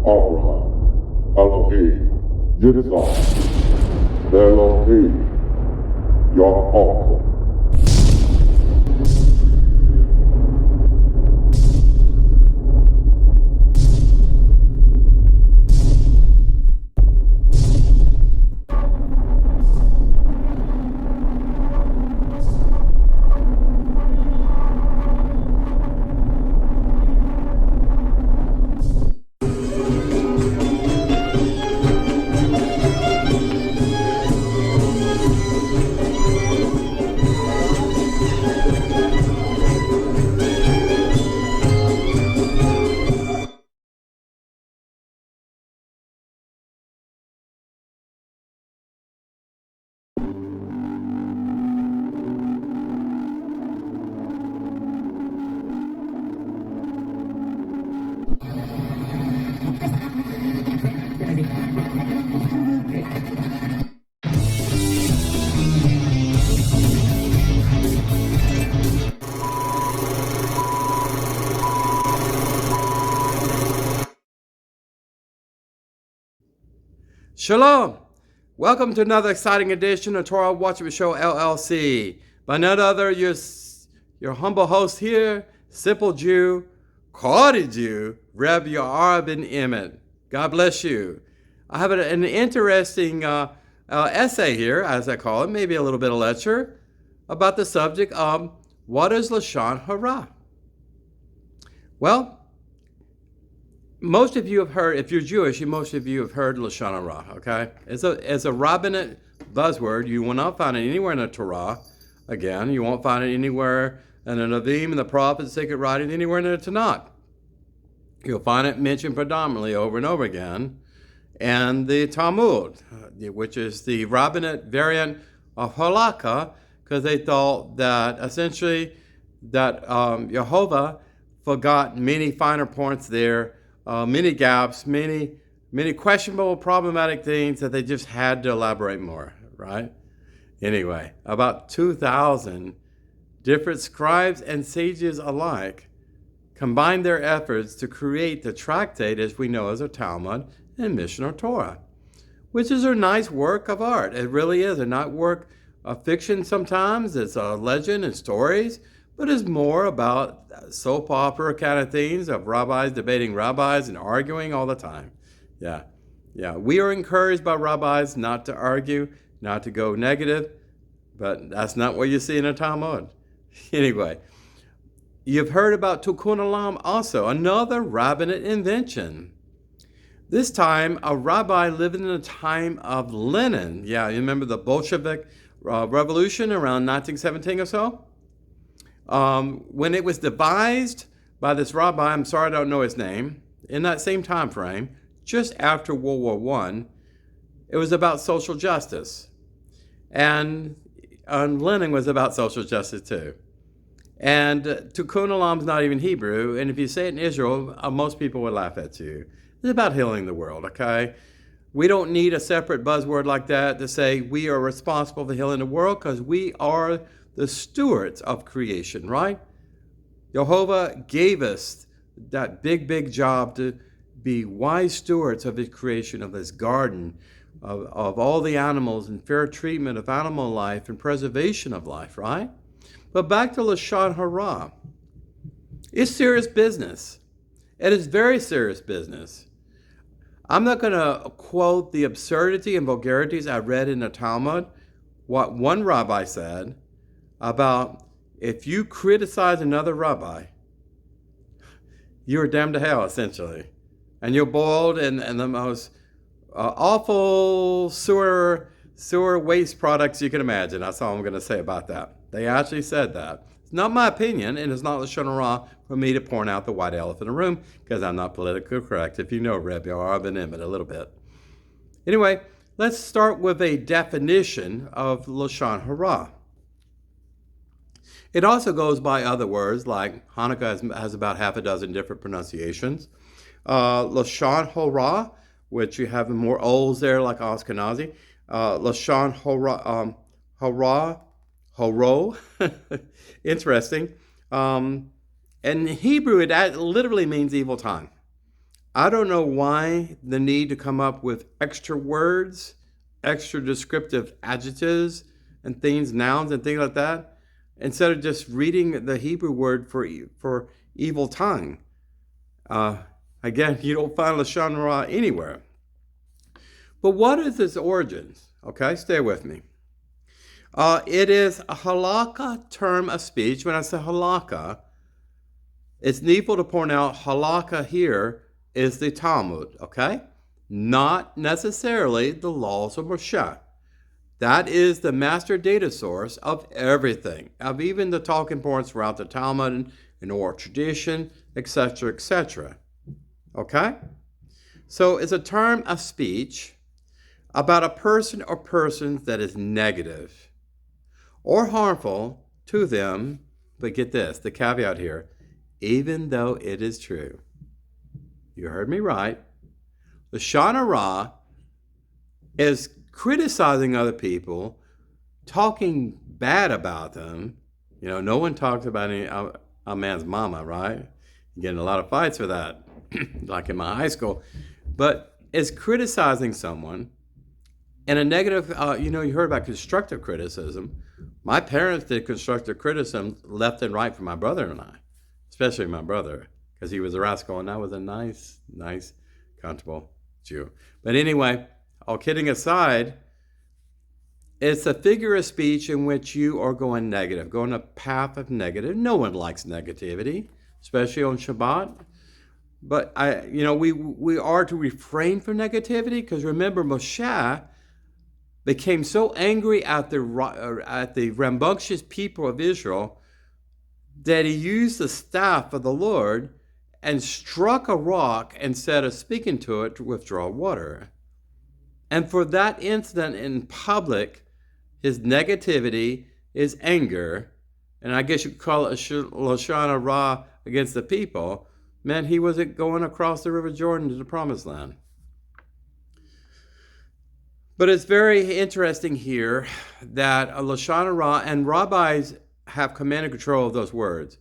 Abraham, Elohim, Judaism, Elohim, your uncle. Shalom! Welcome to another exciting edition of Torah Watchman Show LLC. By none other, your humble host here, simple Jew, Karaite Jew, Rabbi ben-Emmett. God bless you. I have an interesting essay here, as I call it, maybe a little bit of lecture, about the subject of what is Lashon Hara. Well, most of you have heard, if you're Jewish, most of you have heard Lashon Hara, okay? It's a rabbinic buzzword. You will not find it anywhere in the Torah. Again, you won't find it anywhere in the Nevi'im and the prophets, sacred writing, anywhere in the Tanakh. You'll find it mentioned predominantly over and over again. And the Talmud, which is the rabbinic variant of halakha, because they thought that essentially that Jehovah forgot many finer points there, many gaps, many questionable, problematic things that they just had to elaborate more, right? Anyway, about 2,000 different scribes and sages alike combined their efforts to create the tractate as we know as a Talmud and Mishnah Torah, which is a nice work of art. It really is a not work of fiction sometimes. It's a legend and stories, but it's more about soap opera kind of things of rabbis debating rabbis and arguing all the time. Yeah. We are encouraged by rabbis not to argue, not to go negative, but that's not what you see in a Talmud. Anyway, you've heard about Tikkun Olam also, another rabbinic invention. This time, a rabbi living in a time of Lenin. Yeah, you remember the Bolshevik revolution around 1917 or so? When it was devised by this rabbi, I'm sorry I don't know his name, in that same time frame, just after World War I, it was about social justice. And Lenin was about social justice too. And Tikkun Olam's not even Hebrew, and if you say it in Israel, most people would laugh at you. It's about healing the world, okay? We don't need a separate buzzword like that to say we are responsible for healing the world because we are the stewards of creation, right? Jehovah gave us that big job to be wise stewards of his creation, of his garden, of all the animals and fair treatment of animal life and preservation of life, right? But back to Lashon Hara. It's serious business. It is very serious business. I'm not going to quote the absurdity and vulgarities I read in the Talmud, what one rabbi said about if you criticize another rabbi, you're damned to hell, essentially. And you're boiled in the most awful sewer waste products you can imagine. That's all I'm going to say about that. They actually said that. It's not my opinion, and it's not Lashon Hara for me to point out the white elephant in the room, because I'm not politically correct, if you know Rabbi ben-Emmett a little bit. Anyway, let's start with a definition of Lashon Hara. It also goes by other words, like Hanukkah has about half a dozen different pronunciations. Lashon Hara, which you have more O's there, like Ashkenazi. Lashon Hara, Horo, interesting. In Hebrew, it literally means evil tongue. I don't know why the need to come up with extra words, extra descriptive adjectives and things, nouns and things like that, instead of just reading the Hebrew word for evil tongue. Again, you don't find Lashon Hara anywhere. But what is its origins? Okay, stay with me. It is a halakha term of speech. When I say halakha, it's needful to point out halakha here is the Talmud, okay? Not necessarily the laws of Moshe. That is the master data source of everything, of even the talking points throughout the Talmud and oral tradition, etc., etc. Okay? So it's a term of speech about a person or persons that is negative or harmful to them, but get this, the caveat here, even though it is true. You heard me right. Lashon Hara is criticizing other people, talking bad about them. You know, no one talks about a man's mama, right? You're getting a lot of fights for that, like in my high school. But it's criticizing someone in a negative, you heard about constructive criticism. My parents did constructive criticism left and right for my brother and I, especially my brother, because he was a rascal and I was a nice, comfortable Jew. But anyway, all kidding aside, it's a figure of speech in which you are going negative, going a path of negative. No one likes negativity, especially on Shabbat. But we are to refrain from negativity, because remember, Moshe became so angry at the rambunctious people of Israel that he used the staff of the Lord and struck a rock instead of speaking to it to withdraw water. And for that incident in public, his negativity, his anger, and I guess you could call it a Lashon Hara against the people, meant he wasn't going across the River Jordan to the Promised Land. But it's very interesting here that Lashon Hara, and rabbis have command and control of those words.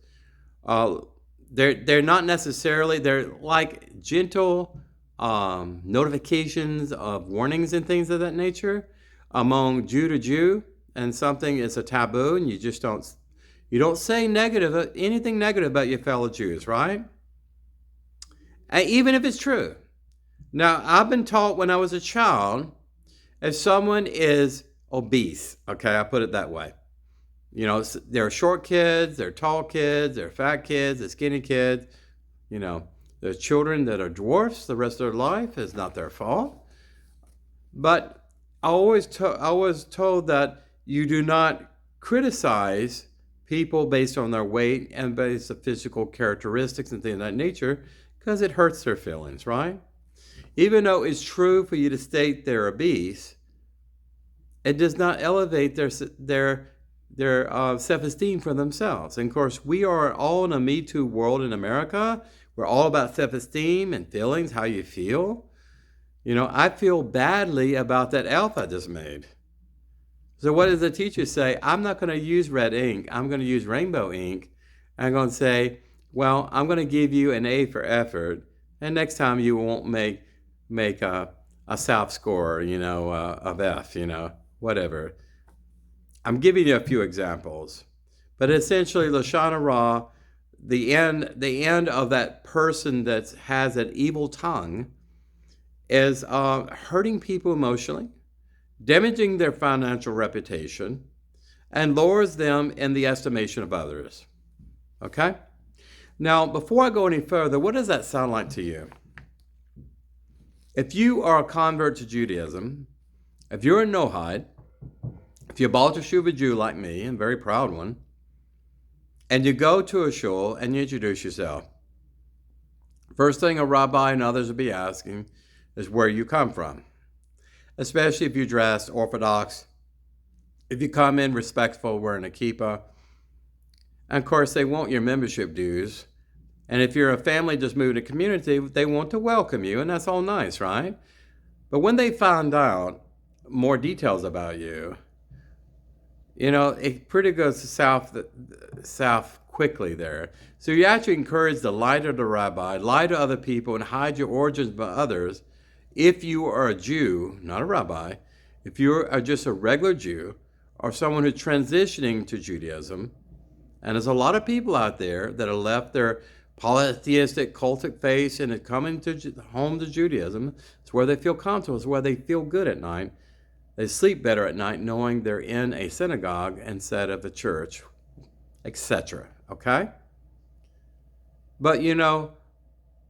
They're not necessarily, they're like gentle notifications of warnings and things of that nature among Jew to Jew, and something is a taboo, and you don't say anything negative about your fellow Jews, right? And even if it's true. Now, I've been taught when I was a child, if someone is obese, okay, I put it that way. You know, there are short kids, there are tall kids, there are fat kids, there are skinny kids. You know, there's children that are dwarfs the rest of their life. It's not their fault. But I was told that you do not criticize people based on their weight and based on physical characteristics and things of that nature, because it hurts their feelings, right? Even though it's true for you to state they're obese, it does not elevate their self-esteem for themselves. And of course, we are all in a Me Too world in America. We're all about self-esteem and feelings, how you feel. You know, I feel badly about that alpha I just made. So what does the teacher say? I'm not going to use red ink. I'm going to use rainbow ink. I'm going to say, well, I'm going to give you an A for effort, and next time you won't make a South score, of F, whatever. I'm giving you a few examples, but essentially Lashon Hara, the end of that person that has an evil tongue, is hurting people emotionally, damaging their financial reputation, and lowers them in the estimation of others. Okay? Now, before I go any further, what does that sound like to you? If you are a convert to Judaism, if you're a Nohide, if you're a Baal Teshuva Jew like me, and a very proud one, and you go to a shul and you introduce yourself, first thing a rabbi and others will be asking is where you come from, especially if you dress Orthodox, if you come in respectful, wearing a kippah. And of course, they want your membership dues. And if you're a family just moving to community, they want to welcome you, and that's all nice, right? But when they find out more details about you, it pretty goes south quickly there. So you actually encourage to lie to the rabbi, lie to other people, and hide your origins by others. If you are a Jew, not a rabbi, if you are just a regular Jew or someone who's transitioning to Judaism, and there's a lot of people out there that have left their polytheistic cultic faith and are coming home to Judaism. It's where they feel comfortable. It's where they feel good at night. They sleep better at night knowing they're in a synagogue instead of a church, etc. Okay? But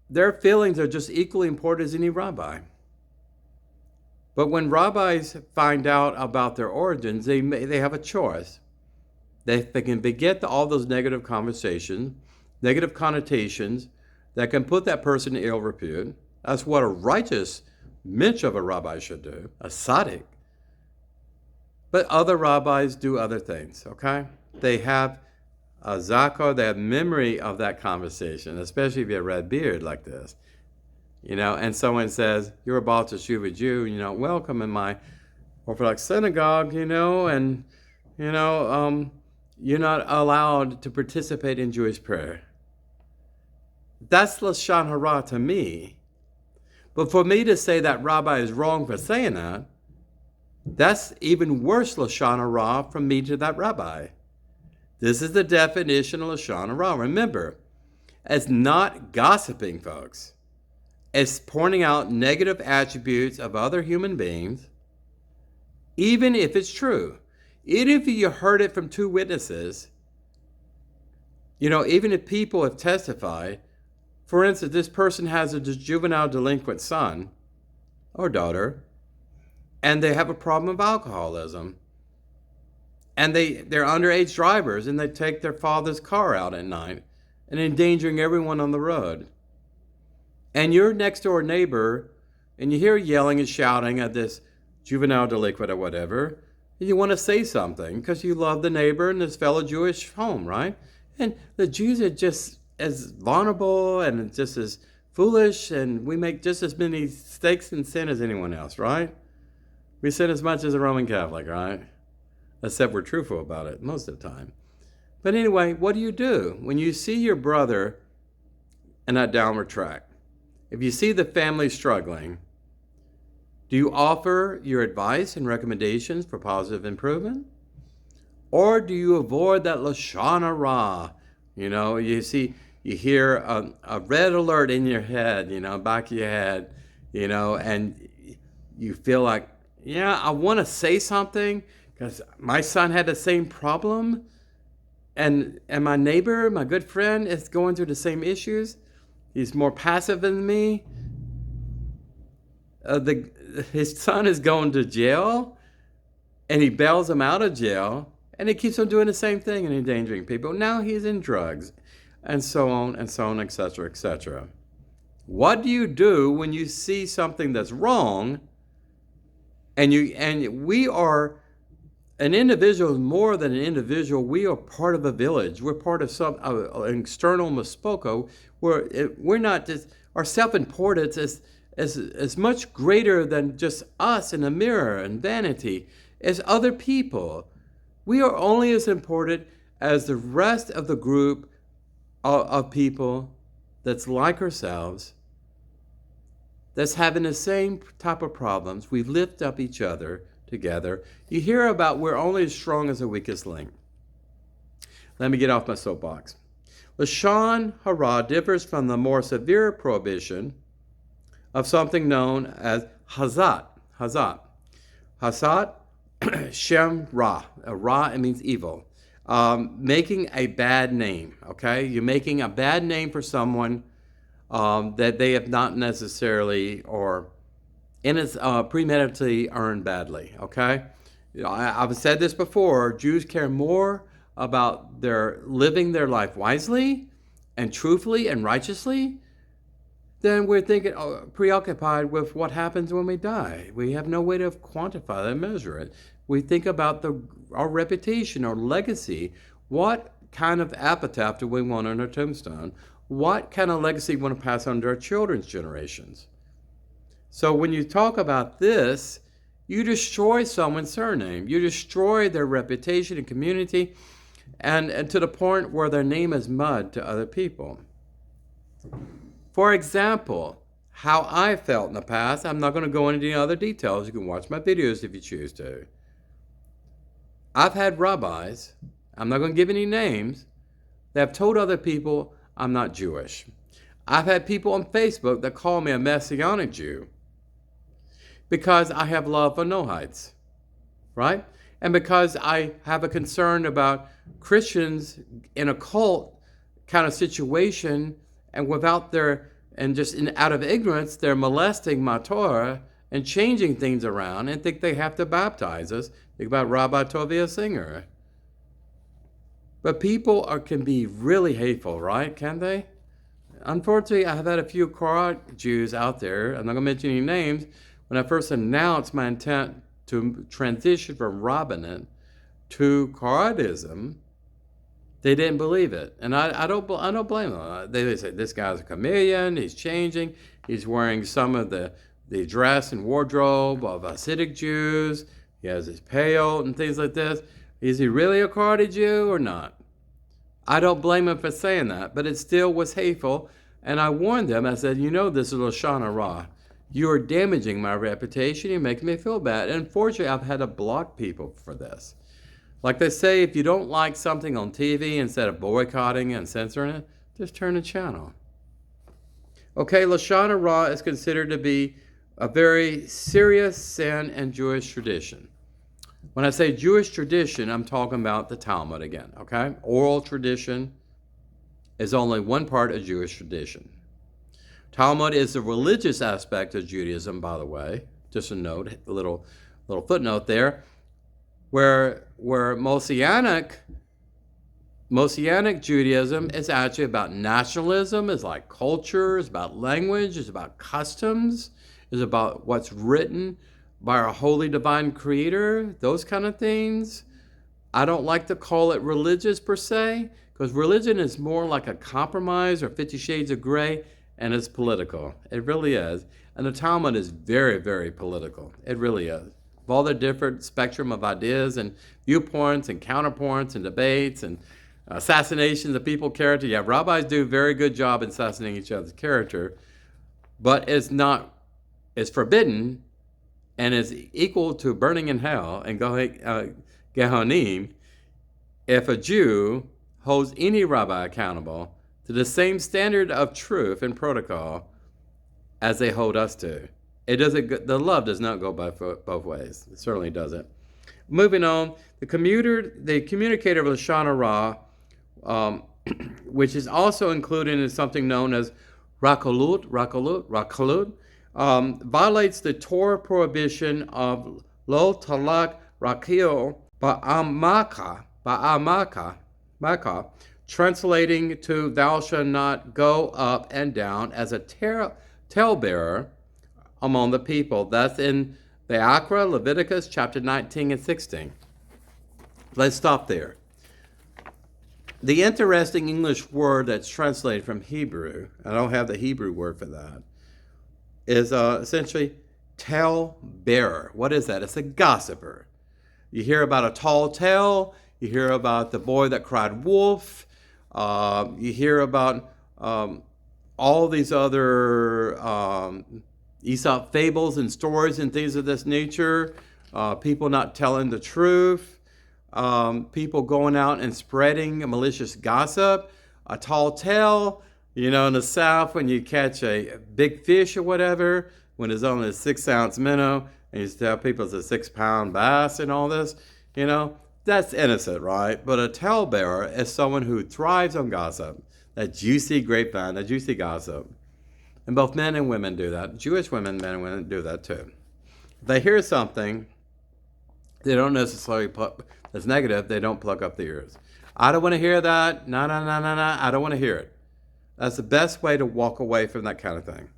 their feelings are just equally important as any rabbi. But when rabbis find out about their origins, they have a choice. They can beget all those negative conversations, negative connotations that can put that person in ill repute. That's what a righteous mensch of a rabbi should do, a tzaddik. But other rabbis do other things, okay? They have a zakar, they have memory of that conversation, especially if you have a red beard like this. And someone says, you're about to shoot a Jew, welcome in my Orthodox synagogue, and, you're not allowed to participate in Jewish prayer. That's Lashon Hara to me. But for me to say that rabbi is wrong for saying that, that's even worse Lashon Hara from me to that rabbi. This is the definition of Lashon Hara. Remember, it's not gossiping, folks. It's pointing out negative attributes of other human beings, even if it's true. Even if you heard it from two witnesses, even if people have testified, for instance, this person has a juvenile delinquent son or daughter, and they have a problem of alcoholism, and they're underage drivers, and they take their father's car out at night and endangering everyone on the road. And you're next door neighbor, and you hear yelling and shouting at this juvenile delinquent or whatever, and you want to say something because you love the neighbor and his fellow Jewish home, right? And the Jews are just as vulnerable and just as foolish, and we make just as many mistakes and sin as anyone else, right? We sin as much as a Roman Catholic, right? Except we're truthful about it most of the time. But anyway, what do you do when you see your brother in that downward track? If you see the family struggling, do you offer your advice and recommendations for positive improvement? Or do you avoid that Lashon Hara? You hear a red alert in your head, back of your head, and you feel like, I want to say something because my son had the same problem, and my neighbor, my good friend, is going through the same issues. He's more passive than me. His son is going to jail, and he bails him out of jail, and he keeps on doing the same thing and endangering people. Now he's in drugs, and so on, etc., etc. What do you do when you see something that's wrong, and we are an individual more than an individual? We are part of a village. We're part of an external mispoko, where we're not just, our self-importance is much greater than just us in a mirror and vanity, as other people. We are only as important as the rest of the group of people that's like ourselves, that's having the same type of problems. We lift up each other together. You hear about we're only as strong as the weakest link. Let me get off my soapbox. Lashon Hara differs from the more severe prohibition of something known as hazat. Hazat, Shem Ra. Ra, it means evil. Making a bad name, okay? You're making a bad name for someone that they have not necessarily or premeditatedly earned badly, okay? I've said this before, Jews care more about their living their life wisely and truthfully and righteously than we're thinking preoccupied with what happens when we die. We have no way to quantify that and measure it. We think about our reputation, our legacy. What kind of epitaph do we want on our tombstone? What kind of legacy we want to pass on to our children's generations? So when you talk about this, you destroy someone's surname. You destroy their reputation and community. and to the point where their name is mud to other people. For example, how I felt in the past, I'm not going to go into any other details. You can watch my videos if you choose to. I've had rabbis, I'm not going to give any names, that have told other people I'm not Jewish. I've had people on Facebook that call me a Messianic Jew because I have love for Nohites, right? And because I have a concern about Christians in a cult kind of situation, and out of ignorance, they're molesting my Torah and changing things around and think they have to baptize us. Think about Rabbi Tovia Singer. But people can be really hateful, right? Can they? Unfortunately, I've had a few Karaite Jews out there, I'm not going to mention any names, when I first announced my intent to transition from rabbinate to Karaitism, they didn't believe it. And I don't blame them. They say, this guy's a chameleon, he's changing, he's wearing some of the dress and wardrobe of Hasidic Jews, he has his payot and things like this. Is he really a Karaite Jew or not? I don't blame him for saying that, but it still was hateful. And I warned them, I said, this is Lashon Hara. You are damaging my reputation, you're making me feel bad. And unfortunately, I've had to block people for this. Like they say, if you don't like something on TV, instead of boycotting and censoring it, just turn the channel. Okay, Lashon Hara is considered to be a very serious sin in Jewish tradition. When I say Jewish tradition, I'm talking about the Talmud again, okay? Oral tradition is only one part of Jewish tradition. Talmud is the religious aspect of Judaism, by the way. Just a note, a little footnote there. Where Messianic Judaism is actually about nationalism, is like culture, is about language, is about customs, is about what's written by our holy divine creator, those kind of things. I don't like to call it religious per se, because religion is more like a compromise or 50 Shades of Gray, and it's political. It really is. And the Talmud is very, very political. It really is. All the different spectrum of ideas and viewpoints and counterpoints and debates and assassinations of people's character. Yeah, rabbis do a very good job in assassinating each other's character, but it's forbidden and is equal to burning in hell and Gehonim if a Jew holds any rabbi accountable to the same standard of truth and protocol as they hold us to. The love does not go both ways. It certainly doesn't. Moving on, the communicator of Lashon Hara, which is also included in something known as Rakalut, violates the Torah prohibition of Lo Talak Rakil Ba'amaka, translating to thou shalt not go up and down as a talebearer among the people. That's in Vayikra, Leviticus chapter 19 and 16. Let's stop there. The interesting English word that's translated from Hebrew, I don't have the Hebrew word for that, is essentially tale-bearer. What is that? It's a gossiper. You hear about a tall tale, you hear about the boy that cried wolf, you hear about all these other Aesop fables and stories and things of this nature, people not telling the truth, people going out and spreading malicious gossip, a tall tale. In the South, when you catch a big fish or whatever, when it's only a 6-ounce minnow, and you tell people it's a 6-pound bass and all this, that's innocent, right? But a talebearer is someone who thrives on gossip, that juicy grapevine, that juicy gossip. And both men and women do that. Jewish women, men and women do that too. If they hear something, they don't necessarily that's negative, they don't plug up the ears. I don't want to hear that. No, I don't want to hear it. That's the best way to walk away from that kind of thing.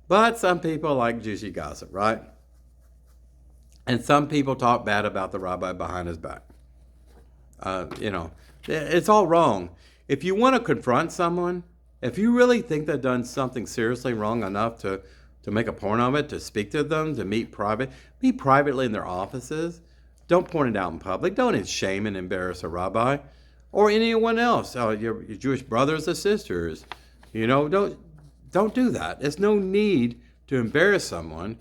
But some people like juicy gossip, right? And some people talk bad about the rabbi behind his back. It's all wrong. If you want to confront someone, if you really think they've done something seriously wrong enough to make a point of it, to speak to them, to meet privately in their offices, Don't point it out in public. Don't shame and embarrass a rabbi or anyone else, your Jewish brothers or sisters. Don't do that. There's no need to embarrass someone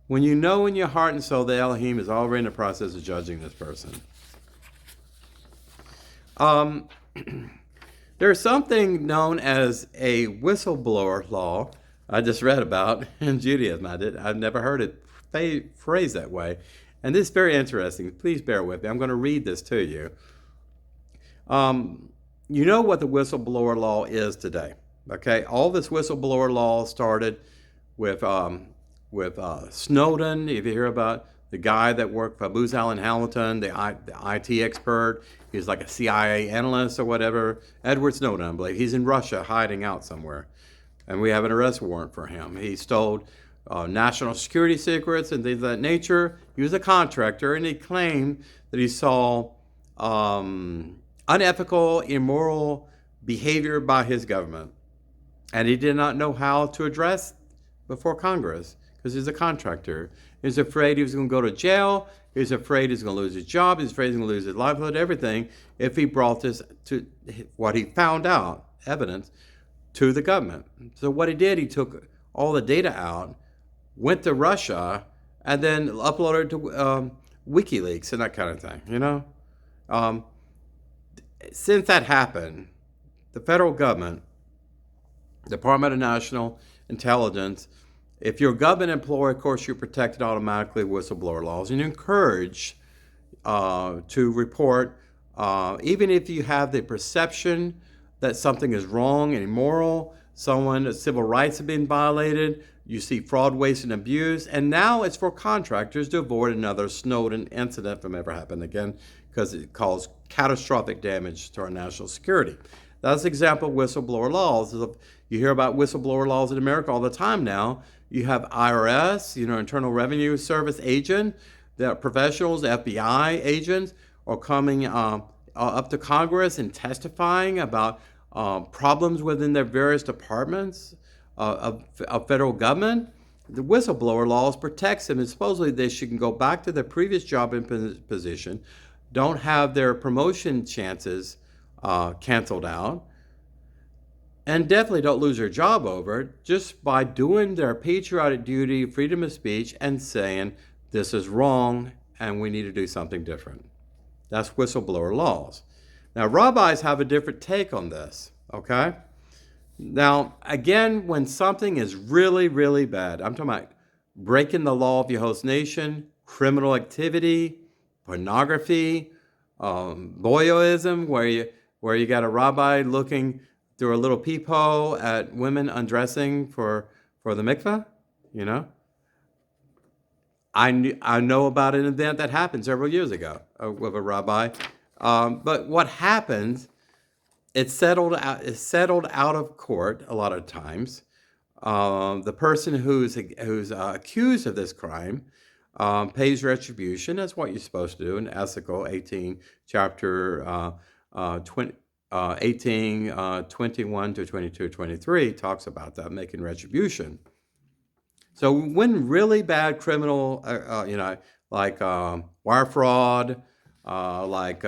when you know in your heart and soul that Elohim is already in the process of judging this person. There's something known as a whistleblower law I just read about in Judaism. I've never heard it phrased that way. And this is very interesting. Please bear with me. I'm going to read this to you. You know what the whistleblower law is today. Okay, all this whistleblower law started with Snowden. If you hear about the guy that worked for Booz Allen Hamilton, the IT expert, he's like a CIA analyst or whatever. Edward Snowden, I believe. He's in Russia hiding out somewhere. And we have an arrest warrant for him. He stole national security secrets and things of that nature. He was a contractor, and he claimed that he saw unethical, immoral behavior by his government. And he did not know how to address before Congress because he's a contractor. He was afraid he was going to go to jail. He was afraid he was going to lose his job. He was afraid he was going to lose his livelihood, everything, if he brought this to what he found out, evidence, to the government. So what he did, he took all the data out, went to Russia, and then uploaded it to WikiLeaks and that kind of thing, Since that happened, the federal government, Department of National Intelligence, if you're a government employee, of course, you're protected automatically with whistleblower laws, and you're encouraged to report, even if you have the perception that something is wrong and immoral, civil rights have been violated, you see fraud, waste, and abuse, and now it's for contractors to avoid another Snowden incident from ever happening again because it caused catastrophic damage to our national security. That's an example of whistleblower laws. You hear about whistleblower laws in America all the time now. You have IRS, Internal Revenue Service agent, the professionals, FBI agents are coming up to Congress and testifying about problems within their various departments of federal government. The whistleblower laws protects them, and supposedly they should go back to their previous job and position, don't have their promotion chances canceled out, and definitely don't lose their job over it just by doing their patriotic duty, freedom of speech, and saying this is wrong and we need to do something different. That's whistleblower laws. Now, rabbis have a different take on this, okay? Now, again, when something is really, really bad, I'm talking about breaking the law of your host nation, criminal activity, pornography, voyeurism, where you got a rabbi looking through a little peephole at women undressing for the mikveh, I know about an event that happened several years ago with a rabbi. But what happens, it's settled out of court a lot of times. The person who's accused of this crime pays retribution. That's what you're supposed to do in Ezekiel 18, chapter 18, 21 to 22, 23 talks about that, making retribution. So when really bad criminal, like wire fraud, public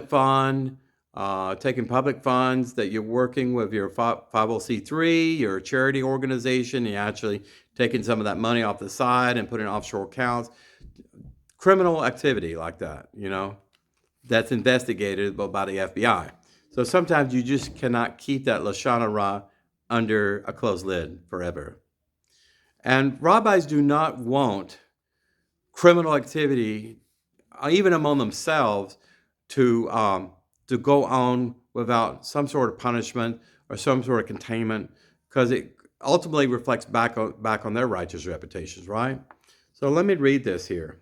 fund, taking public funds that you're working with your 50C3, your charity organization, you're actually taking some of that money off the side and putting in offshore accounts, criminal activity like that, that's investigated by the FBI. So sometimes you just cannot keep that Lashon Hara under a closed lid forever. And rabbis do not want criminal activity, even among themselves, to go on without some sort of punishment or some sort of containment, because it ultimately reflects back on their righteous reputations, right? So let me read this here.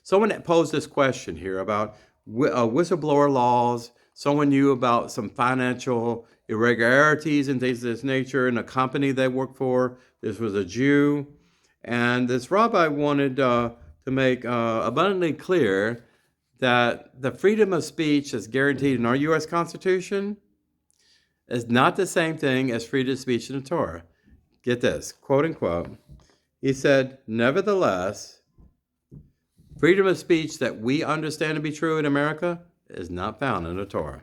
Someone posed this question here about whistleblower laws. Someone knew about some financial irregularities and things of this nature in a company they worked for. This was a Jew. And this rabbi wanted to make abundantly clear that the freedom of speech that's guaranteed in our U.S. Constitution is not the same thing as freedom of speech in the Torah. Get this, quote unquote. He said, nevertheless, Freedom of speech that we understand to be true in America is not found in the Torah.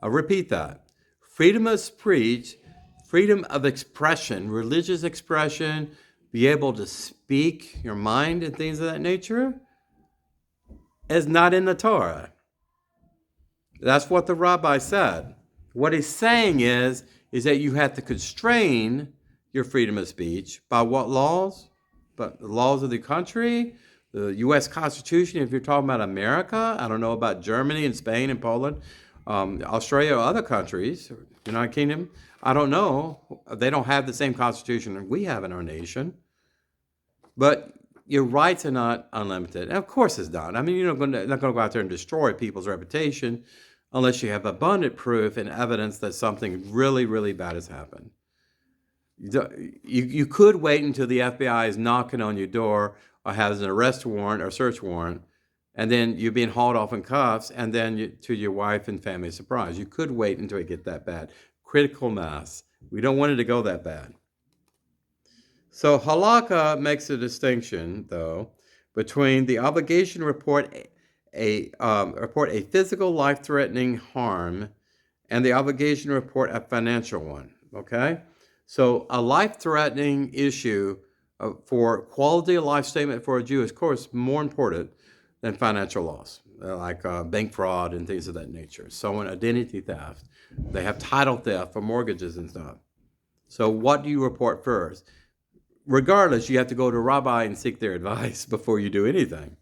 I'll repeat that. Freedom of speech, freedom of expression, religious expression, be able to speak your mind and things of that nature is not in the Torah. That's what the rabbi said. What he's saying is that you have to constrain your freedom of speech by what laws? But the laws of the country, the U.S. Constitution, if you're talking about America. I don't know about Germany and Spain and Poland, Australia or other countries, United Kingdom. I don't know. They don't have the same constitution that we have in our nation. But your rights are not unlimited. And of course it's not. I mean, you're not going to go out there and destroy people's reputation unless you have abundant proof and evidence that something really, really bad has happened. You could wait until the FBI is knocking on your door or has an arrest warrant or search warrant, and then you're being hauled off in cuffs, and then to your wife and family surprise. You could wait until it gets that bad. Critical mass. We don't want it to go that bad. So halakha makes a distinction, though, between the obligation to report a physical life-threatening harm and the obligation to report a financial one, okay? So a life-threatening issue for quality of life statement for a Jew is, of course, more important than financial loss, like bank fraud and things of that nature. Someone identity theft. They have title theft for mortgages and stuff. So what do you report first? Regardless, you have to go to a rabbi and seek their advice before you do anything.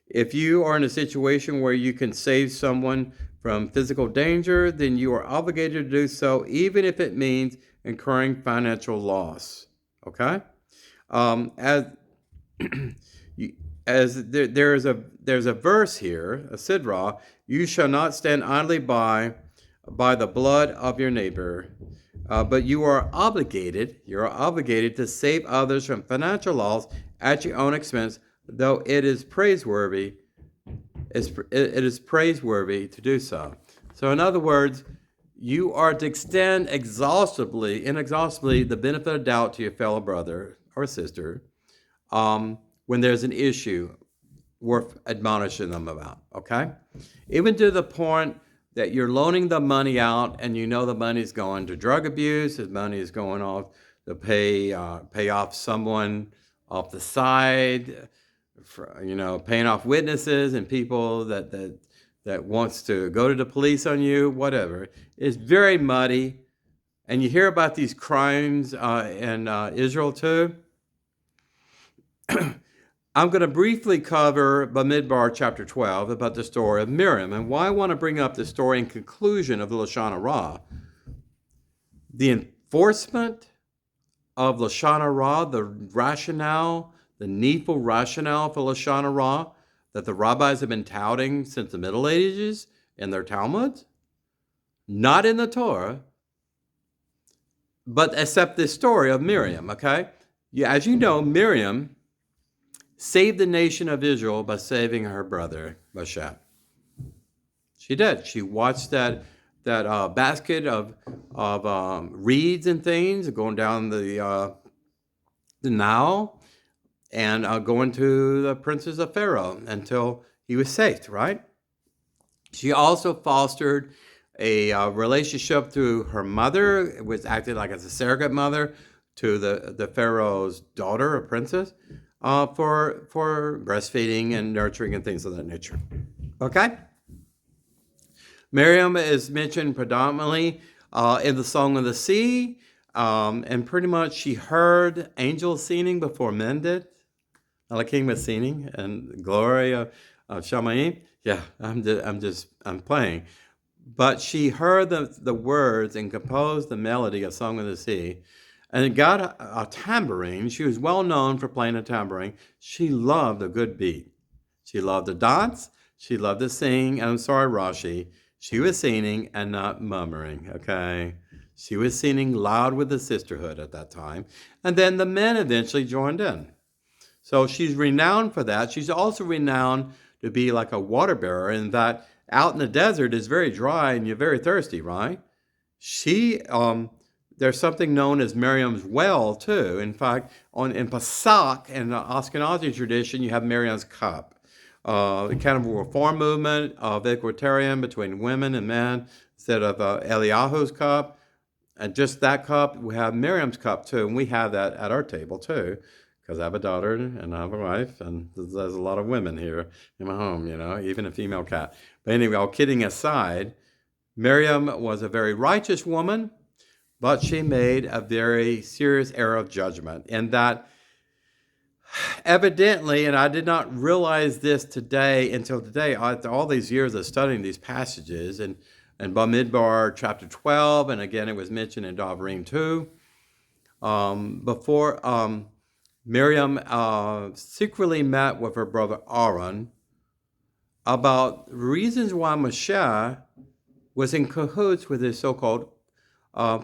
If you are in a situation where you can save someone from physical danger, then you are obligated to do so, even if it means incurring financial loss. Okay? There's a verse here, a sidra, you shall not stand idly by the blood of your neighbor, but you are obligated to save others from financial loss at your own expense, though it is praiseworthy. It is praiseworthy to do so. So in other words, you are to extend inexhaustibly the benefit of doubt to your fellow brother or sister when there's an issue worth admonishing them about, okay? Even to the point that you're loaning the money out and you know the money's going to drug abuse, the money is going off to pay off someone off the side, paying off witnesses and people that wants to go to the police on you, whatever. It's very muddy. And you hear about these crimes in Israel too. I'm going to briefly cover Bamidbar chapter 12 about the story of Miriam. And why I want to bring up the story in conclusion of the Lashon Hara. The enforcement of Lashon Hara, the rationale, the needful rationale for Lashon Hara that the rabbis have been touting since the Middle Ages in their Talmuds, not in the Torah, but except this story of Miriam, okay? As you know, Miriam saved the nation of Israel by saving her brother, Moshe. She did. She watched that basket of reeds and things going down the Nile and going to the princes of Pharaoh until he was saved, right? She also fostered a relationship through her mother, which acted like as a surrogate mother to the Pharaoh's daughter, a princess, for breastfeeding and nurturing and things of that nature. Okay? Miriam is mentioned predominantly in the Song of the Sea, and pretty much she heard angels singing before men did. Elohim was singing, and glory of Shamayim. Yeah, I'm playing. But she heard the words and composed the melody of Song of the Sea, and got a tambourine. She was well known for playing a tambourine. She loved a good beat. She loved to dance. She loved to sing. And I'm sorry, Rashi. She was singing and not murmuring, okay? She was singing loud with the sisterhood at that time. And then the men eventually joined in. So she's renowned for that. She's also renowned to be like a water bearer, in that out in the desert is very dry and you're very thirsty, right? there's something known as Miriam's well, too. In fact, in Pesach, in the Ashkenazi tradition, you have Miriam's cup. Kind of a reform movement of equitarian between women and men instead of Eliyahu's cup. And just that cup, we have Miriam's cup, too. And we have that at our table, too. Because I have a daughter and I have a wife, and there's a lot of women here in my home, even a female cat. But anyway, all kidding aside, Miriam was a very righteous woman, but she made a very serious error of judgment. And that evidently, and I did not realize this until today, after all these years of studying these passages, and Bamidbar chapter 12, and again it was mentioned in Davarim 2, before Miriam secretly met with her brother Aaron about reasons why Moshe was in cahoots with his so-called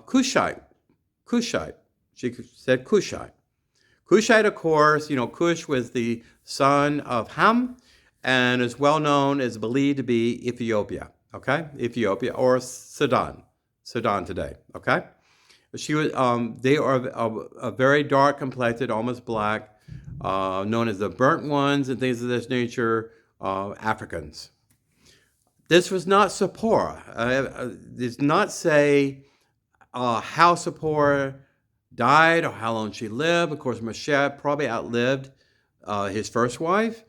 Cushite. She said Cushite. Cushite, of course, Cush was the son of Ham and is well known, is believed to be Ethiopia, okay? Ethiopia or Sudan today, okay? She was. They are a very dark complected, almost black, known as the burnt ones and things of this nature, Africans. This was not Zipporah. It does not say how Zipporah died or how long she lived. Of course, Moshe probably outlived his first wife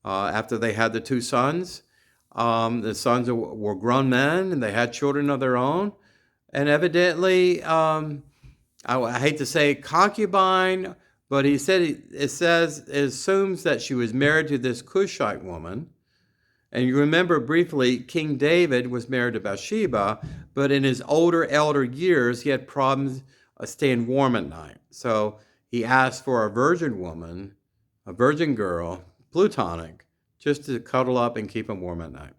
after they had the two sons. The sons were grown men and they had children of their own. And evidently, I hate to say concubine, but it assumes that she was married to this Cushite woman. And you remember briefly, King David was married to Bathsheba, but in his elder years, he had problems staying warm at night. So he asked for a virgin woman, a virgin girl, plutonic, just to cuddle up and keep him warm at night.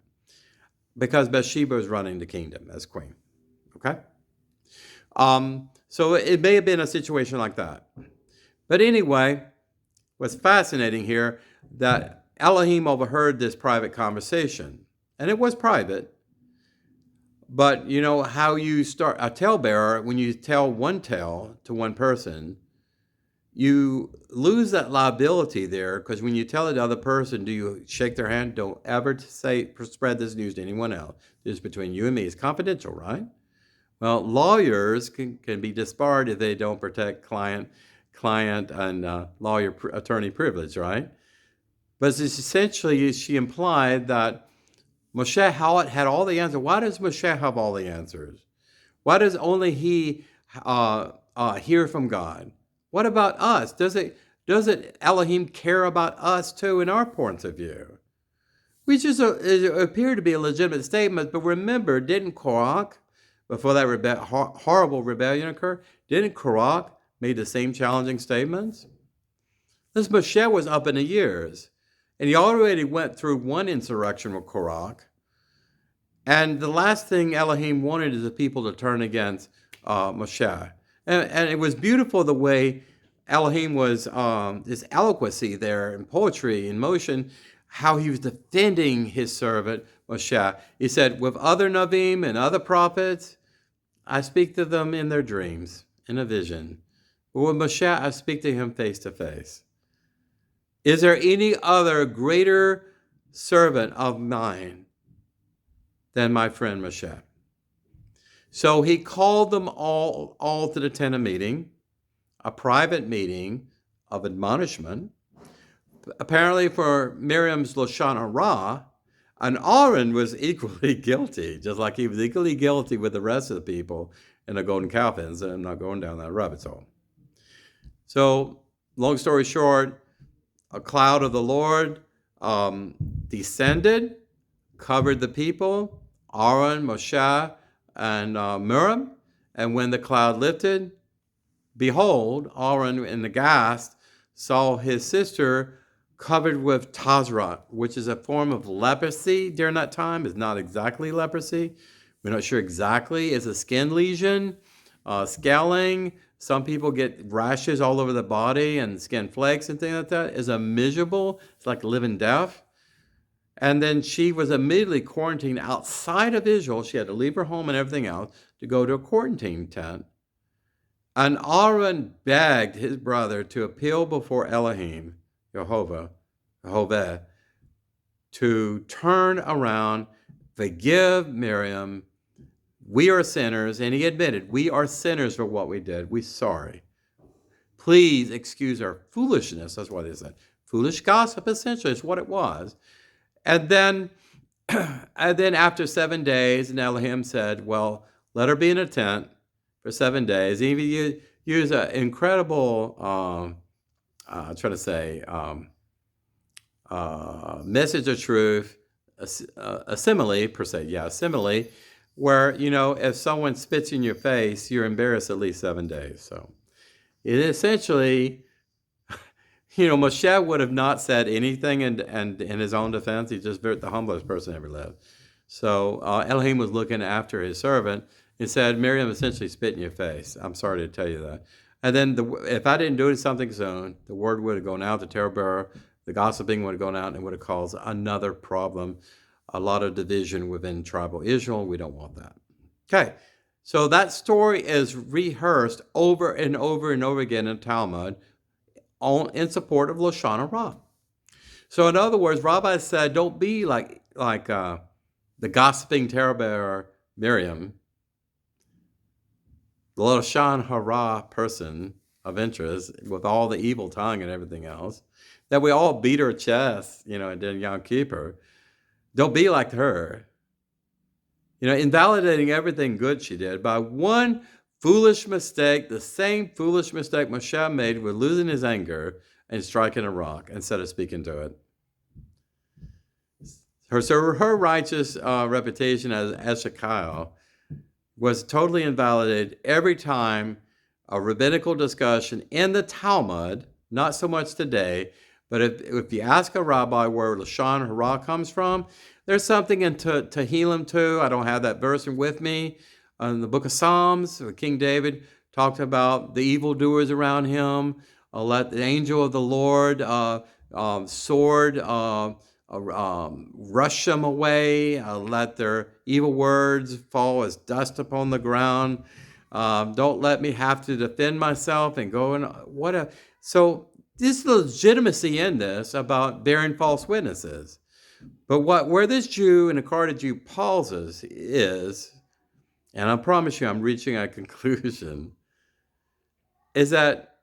Because Bathsheba was running the kingdom as queen. Okay? So it may have been a situation like that. But anyway, what's fascinating here, that Elohim overheard this private conversation. And it was private. But you know how you start a talebearer, when you tell one tale to one person, you lose that liability there, because when you tell it to the other person, do you shake their hand? Don't ever spread this news to anyone else. This is between you and me. It's confidential, right? Well, lawyers can be disbarred if they don't protect client and attorney privilege, right? But it's essentially, she implied that Moshe had all the answers. Why does Moshe have all the answers? Why does only he hear from God? What about us? Doesn't Elohim care about us too in our points of view? Which appear to be a legitimate statement, but remember, didn't Korach, before that horrible rebellion occurred, didn't Korach make the same challenging statements? This Moshe was up in the years, and he already went through one insurrection with Korach. And the last thing Elohim wanted is the people to turn against Moshe. And it was beautiful the way Elohim was, his eloquency there in poetry, in motion, how he was defending his servant Moshe. He said, with other Navim and other prophets, I speak to them in their dreams, in a vision. But with Moshe, I speak to him face to face. Is there any other greater servant of mine than my friend Moshe? So he called them all to the tent of meeting, a private meeting of admonishment, apparently for Miriam's Lashon Hara, and Aaron was equally guilty, just like he was equally guilty with the rest of the people in the golden calf. I'm not going down that rabbit hole. So, long story short, a cloud of the Lord descended, covered the people, Aaron, Moshe, and Miriam. And when the cloud lifted, behold, Aaron in the ghast saw his sister covered with tazra, which is a form of leprosy during that time. It's not exactly leprosy. We're not sure exactly. It's a skin lesion, scaling. Some people get rashes all over the body and skin flakes and things like that. It's miserable. It's like living death. And then she was immediately quarantined outside of Israel. She had to leave her home and everything else to go to a quarantine tent And Aaron begged his brother to appeal before Elohim, Jehovah, to turn around, forgive Miriam. We are sinners, and he admitted, we are sinners for what we did. We're sorry. Please excuse our foolishness. That's what they said. Foolish gossip, essentially, is what it was. And then after 7 days, and Elohim said, well, let her be in a tent for 7 days. He even used an incredible, message of truth, a simile, per se. Yeah, a simile, where, if someone spits in your face, you're embarrassed at least 7 days. So it essentially, Moshe would have not said anything in his own defense. He's just the humblest person ever lived. So Elohim was looking after his servant and said, Miriam essentially spit in your face. I'm sorry to tell you that. And then if I didn't do something soon, the word would have gone out, the terror, the gossiping would have gone out, and it would have caused another problem, a lot of division within tribal Israel. We don't want that. Okay, so that story is rehearsed over and over and over again in Talmud in support of Lashon Hara. So in other words, Rabbi said, don't be like the gossiping terror Miriam, the Lashon Hara person of interest with all the evil tongue and everything else, that we all beat her chest, and then Yom Kippur. Don't be like her. Invalidating everything good she did by one foolish mistake, the same foolish mistake Moshe made with losing his anger and striking a rock instead of speaking to it. Her righteous reputation as Eshekah was totally invalidated every time a rabbinical discussion in the Talmud, not so much today, but if you ask a rabbi where Lashon Hara comes from, there's something in Tehillim too. I don't have that verse with me. In the book of Psalms, King David talked about the evildoers around him. Let the angel of the Lord sword rush them away. Let their evil words fall as dust upon the ground. Don't let me have to defend myself and go and so there's legitimacy in this about bearing false witnesses. But where this Jew and the Karaite Jew pauses is, and I promise you I'm reaching a conclusion, is that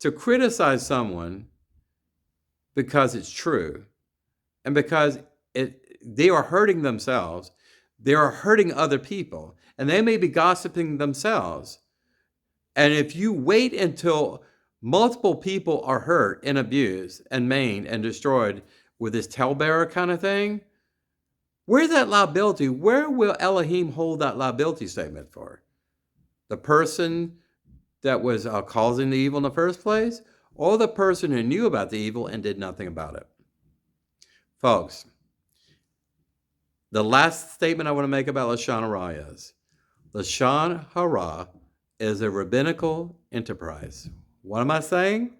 to criticize someone because it's true and because they are hurting themselves, they are hurting other people, and they may be gossiping themselves. And if you wait until multiple people are hurt and abused and maimed and destroyed with this talebearer kind of thing, where's that liability? Where will Elohim hold that liability statement for? The person that was causing the evil in the first place, or the person who knew about the evil and did nothing about it? Folks, the last statement I want to make about Lashon Hara is, Lashon Hara is a rabbinical enterprise. What am I saying?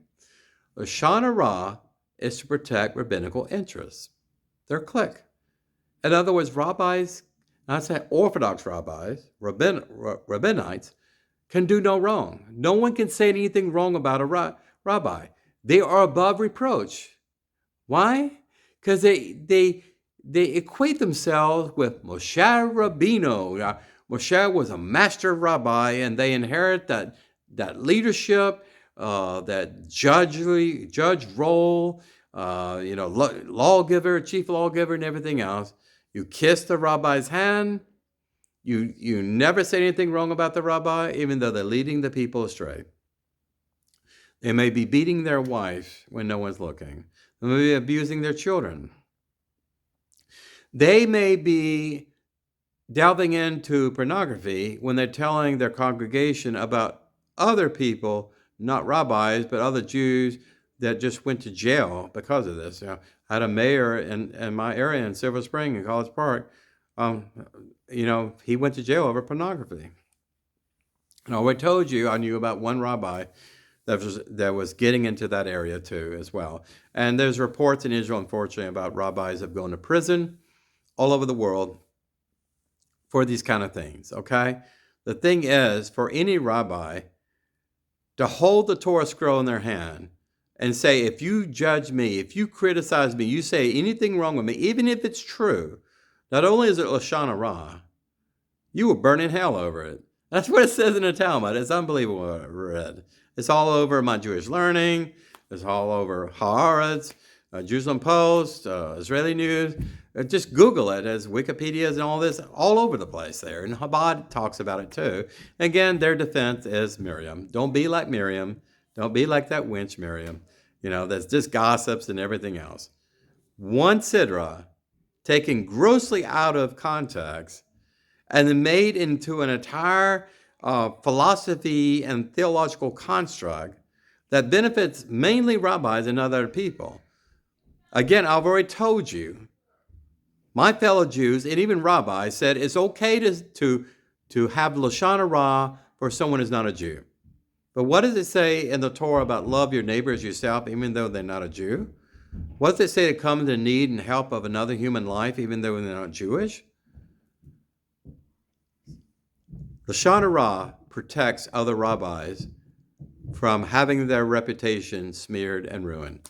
Lashon Hara is to protect rabbinical interests. Their clique. In other words, rabbis, not say Orthodox rabbis, rabbinites, can do no wrong. No one can say anything wrong about a rabbi. They are above reproach. Why? Because they equate themselves with Moshe Rabbeinu. Moshe was a master rabbi, and they inherit that leadership, that judge role, lawgiver, chief lawgiver, and everything else. You kiss the rabbi's hand. You never say anything wrong about the rabbi, even though they're leading the people astray. They may be beating their wife when no one's looking. They may be abusing their children. They may be delving into pornography when they're telling their congregation about other people, not rabbis, but other Jews that just went to jail because of this. I had a mayor in my area in Silver Spring in College Park. He went to jail over pornography. And I already told you I knew about one rabbi that was getting into that area too as well. And there's reports in Israel, unfortunately, about rabbis that have gone to prison all over the world for these kind of things, okay? The thing is, for any rabbi to hold the Torah scroll in their hand and say, if you judge me, if you criticize me, you say anything wrong with me, even if it's true, not only is it Lashon Hara, you will burn in hell over it. That's what it says in the Talmud. It's unbelievable what I read. It's all over my Jewish learning. It's all over Haaretz, Jerusalem Post, Israeli News. Just Google it as Wikipedia's and all this, all over the place there. And Chabad talks about it too. Again, their defense is Miriam. Don't be like Miriam. Don't be like that wench Miriam. That's just gossips and everything else. One sidra taken grossly out of context and then made into an entire philosophy and theological construct that benefits mainly rabbis and other people. Again, I've already told you, my fellow Jews and even rabbis said it's okay to have Lashon Hara for someone who's not a Jew. But what does it say in the Torah about love your neighbor as yourself, even though they're not a Jew? What does it say to come to the need and help of another human life, even though they're not Jewish? Lashon Hara protects other rabbis from having their reputation smeared and ruined.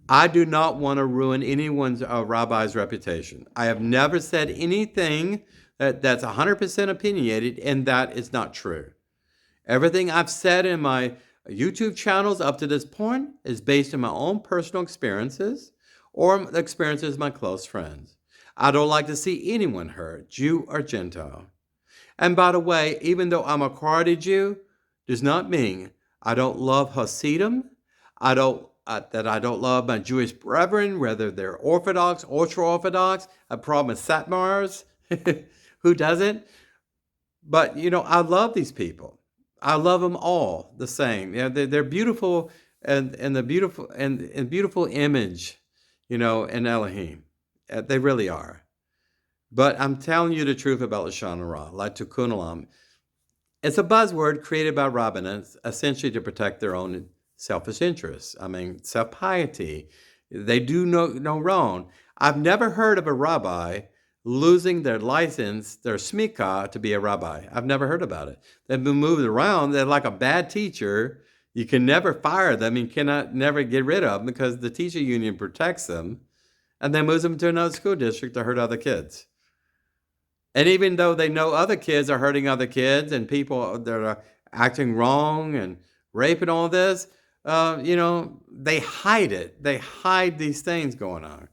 I do not want to ruin anyone's rabbi's reputation. I have never said anything that's 100% opinionated, and that is not true. Everything I've said in my YouTube channels up to this point is based on my own personal experiences or the experiences of my close friends. I don't like to see anyone hurt, Jew or Gentile. And by the way, even though I'm a Karaite Jew, does not mean I don't love Hasidim. I don't love my Jewish brethren, whether they're Orthodox, ultra-Orthodox. A problem with Satmars. Who doesn't? But, I love these people. I love them all the same. They're beautiful and the beautiful image, in Elohim. They really are. But I'm telling you the truth about Lashon Hara, like Tikkun Olam. It's a buzzword created by rabbinites, essentially to protect their own selfish interests. Self-piety. They do no wrong. I've never heard of a rabbi losing their license, their smikah, to be a rabbi. I've never heard about it. They've been moved around. They're like a bad teacher. You can never fire them. You cannot never get rid of them because the teacher union protects them. And then moves them to another school district to hurt other kids. And even though they know other kids are hurting other kids and people that are acting wrong and rape and all this, they hide it. They hide these things going on.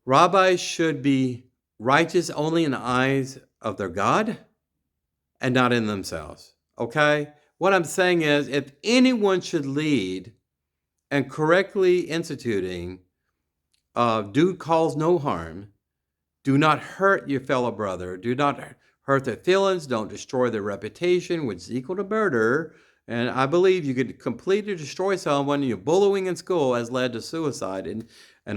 Rabbis should be righteous only in the eyes of their God and not in themselves. Okay? What I'm saying is, if anyone should lead and correctly instituting do cause no harm, do not hurt your fellow brother, do not hurt their feelings, don't destroy their reputation, which is equal to murder. And I believe you could completely destroy someone. Your bullying in school has led to suicide in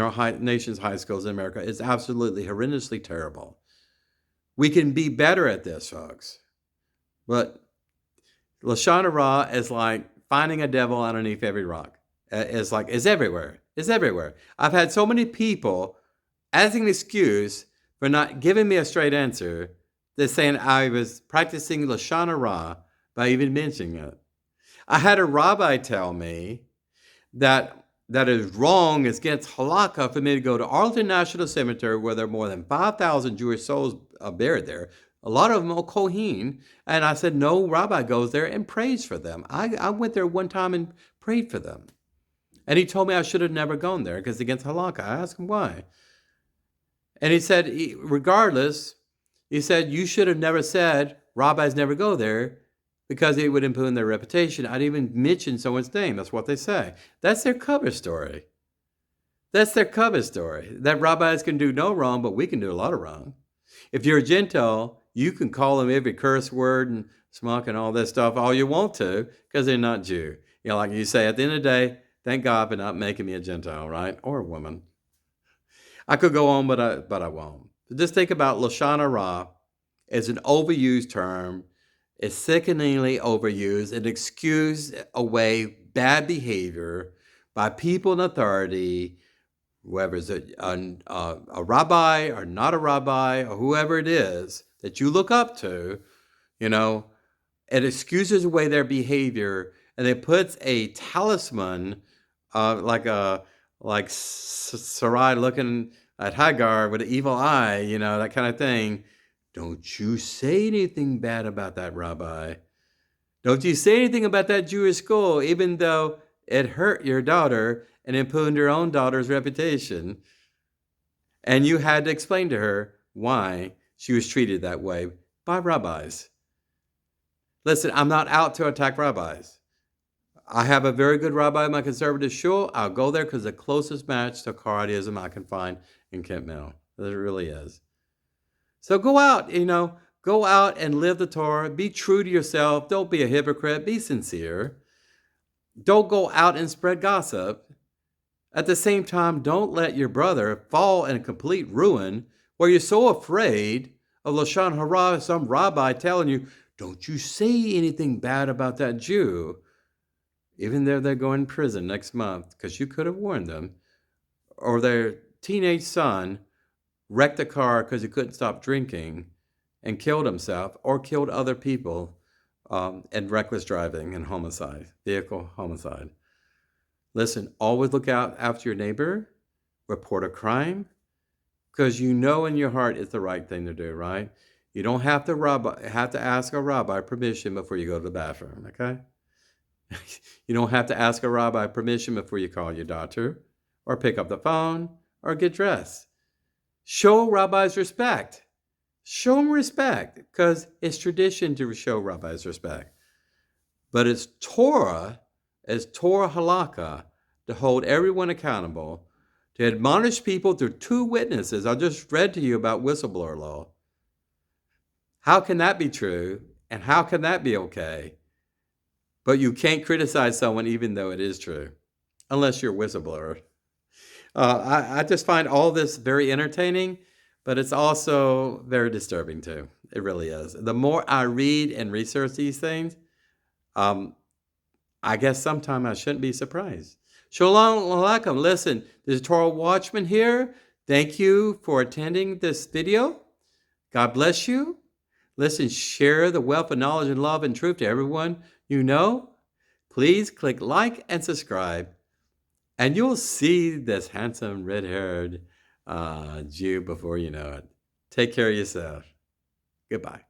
our nation's high schools in America. It's absolutely horrendously terrible. We can be better at this, folks. But Lashon Hara is like finding a devil underneath every rock. It's everywhere. It's everywhere. I've had so many people as an excuse for not giving me a straight answer, they're saying I was practicing Lashon Hara by even mentioning it. I had a rabbi tell me that is wrong, it's against halakha for me to go to Arlington National Cemetery where there are more than 5,000 Jewish souls buried there. A lot of them are Kohen. And I said, no rabbi goes there and prays for them. I went there one time and prayed for them. And he told me I should have never gone there because it's against halakha. I asked him why. And he said, regardless, he said, you should have never said rabbis never go there because it would impugn their reputation. I'd even mention someone's name. That's what they say. That's their cover story. That's their cover story. That rabbis can do no wrong, but we can do a lot of wrong. If you're a Gentile, you can call them every curse word and smock and all this stuff all you want to because they're not Jew. Like you say, at the end of the day, thank God for not making me a Gentile, right? Or a woman. I could go on, but I won't. Just think about Lashon Hara as an overused term. It's sickeningly overused. It excuses away bad behavior by people in authority, whoever is a rabbi or not a rabbi or whoever it is that you look up to, it excuses away their behavior, and it puts a talisman, like Sarai looking at Hagar with an evil eye, that kind of thing. Don't you say anything bad about that rabbi. Don't you say anything about that Jewish school, even though it hurt your daughter and impugned your own daughter's reputation. And you had to explain to her why she was treated that way by rabbis. Listen, I'm not out to attack rabbis. I have a very good rabbi in my conservative shul. I'll go there because the closest match to Karaitism I can find in Kent Mill. It really is. So go out, go out and live the Torah. Be true to yourself. Don't be a hypocrite. Be sincere. Don't go out and spread gossip. At the same time, don't let your brother fall in complete ruin where you're so afraid of Lashon Hara, some rabbi telling you, don't you say anything bad about that Jew, even though they're going to prison next month, because you could have warned them. Or their teenage son wrecked a car because he couldn't stop drinking and killed himself or killed other people in reckless driving and homicide, vehicle homicide. Listen, always look out after your neighbor, report a crime, because you know in your heart it's the right thing to do, right? You don't have to ask a rabbi permission before you go to the bathroom, okay? You don't have to ask a rabbi permission before you call your doctor or pick up the phone or get dressed. Show rabbis respect. Show them respect, because it's tradition to show rabbis respect. But it's Torah halakha to hold everyone accountable, to admonish people through two witnesses. I just read to you about whistleblower law. How can that be true? And how can that be okay? But you can't criticize someone even though it is true, unless you're a whistleblower. I just find all this very entertaining, but it's also very disturbing too. It really is. The more I read and research these things, I guess sometime I shouldn't be surprised. Shalom Aleichem. Listen, this is Torah Watchman here. Thank you for attending this video. God bless you. Listen, share the wealth of knowledge and love and truth to everyone you know. Please click like and subscribe, and you'll see this handsome red-haired Jew before you know it. Take care of yourself. Goodbye.